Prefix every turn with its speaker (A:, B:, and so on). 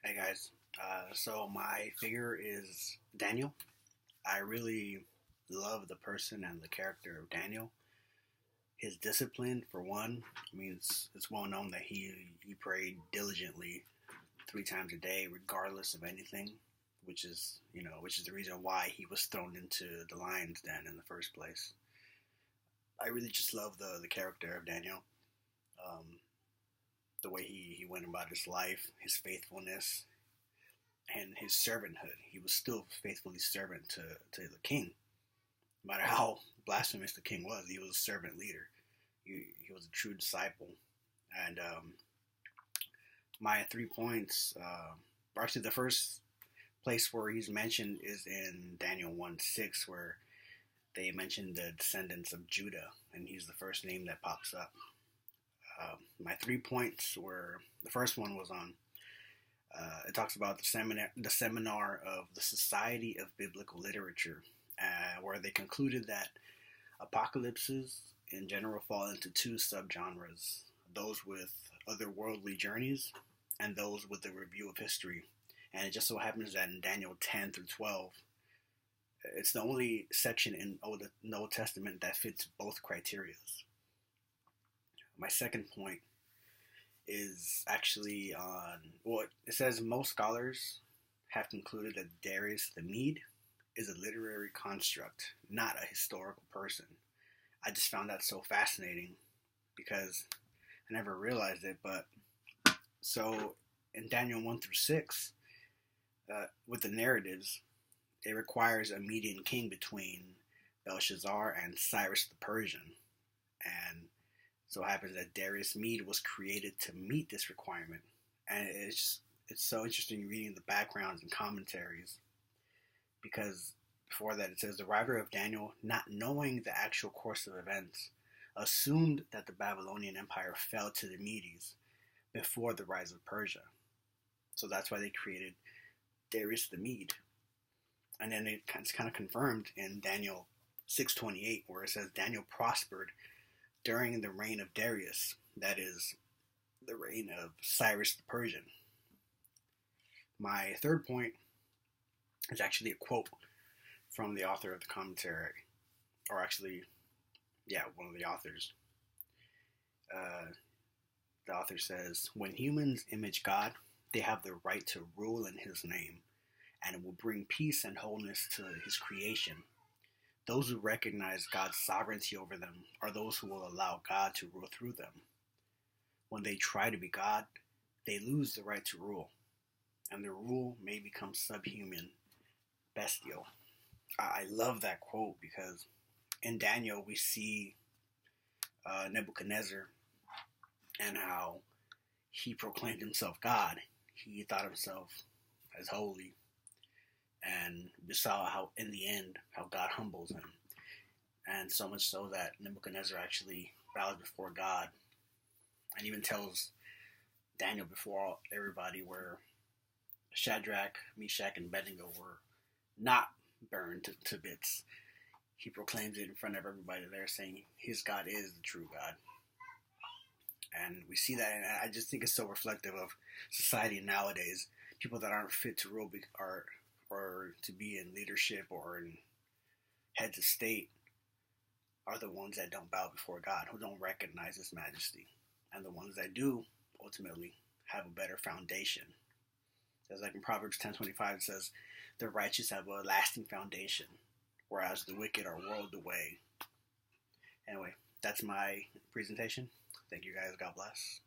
A: Hey guys, so my figure is Daniel. I really love the person and the character of Daniel. His discipline, for one, I mean, it's well known that he prayed diligently 3 times a day, regardless of anything, which is the reason why he was thrown into the lion's den in the first place. I really just love the character of Daniel, um, the way he went about his life, his faithfulness, and his servanthood. He was still faithfully servant to the king. No matter how blasphemous the king was, he was a servant leader. He was a true disciple. And my 3 points, actually, the first place where he's mentioned is in Daniel 1:6, where they mention the descendants of Judah, and he's the first name that pops up. My 3 points were, the first one was on it talks about the seminar of the Society of Biblical Literature, where they concluded that apocalypses in general fall into two subgenres: those with otherworldly journeys and those with a review of history. And it just so happens that in Daniel 10 through 12, it's the only section in the Old Testament that fits both criteria. My second point is actually on what it says. Most scholars have concluded that Darius the Mede is a literary construct, not a historical person. I just found that so fascinating because I never realized it. But so in Daniel 1 through 6, with the narratives, it requires a Median king between Belshazzar and Cyrus the Persian. And so it happens that Darius Mede was created to meet this requirement. And it's so interesting reading the backgrounds and commentaries, because before that it says the writer of Daniel, not knowing the actual course of events, assumed that the Babylonian Empire fell to the Medes before the rise of Persia. So that's why they created Darius the Mede. And then it's kind of confirmed in Daniel 6:28, where it says Daniel prospered during the reign of Darius, that is, the reign of Cyrus the Persian. My third point is actually a quote from the author of the commentary, or actually, yeah, one of the authors. The author says, "When humans image God, they have the right to rule in His name, and it will bring peace and wholeness to His creation. Those who recognize God's sovereignty over them are those who will allow God to rule through them. When they try to be God, they lose the right to rule, and their rule may become subhuman, bestial." I love that quote because in Daniel we see Nebuchadnezzar and how he proclaimed himself God. He thought himself as holy, and we saw how in the end how God humbles him, and so much so that Nebuchadnezzar actually bows before God and even tells Daniel before everybody where Shadrach, Meshach, and Abednego were not burned to bits. He proclaims it in front of everybody there, saying his God is the true God. And we see that, and I just think it's so reflective of society nowadays. People that aren't fit to rule or to be in leadership or in heads of state are the ones that don't bow before God, who don't recognize His majesty. And the ones that do ultimately have a better foundation. As like in Proverbs 10:25, it says, "The righteous have a lasting foundation, whereas the wicked are whirled away." Anyway, that's my presentation. Thank you guys. God bless.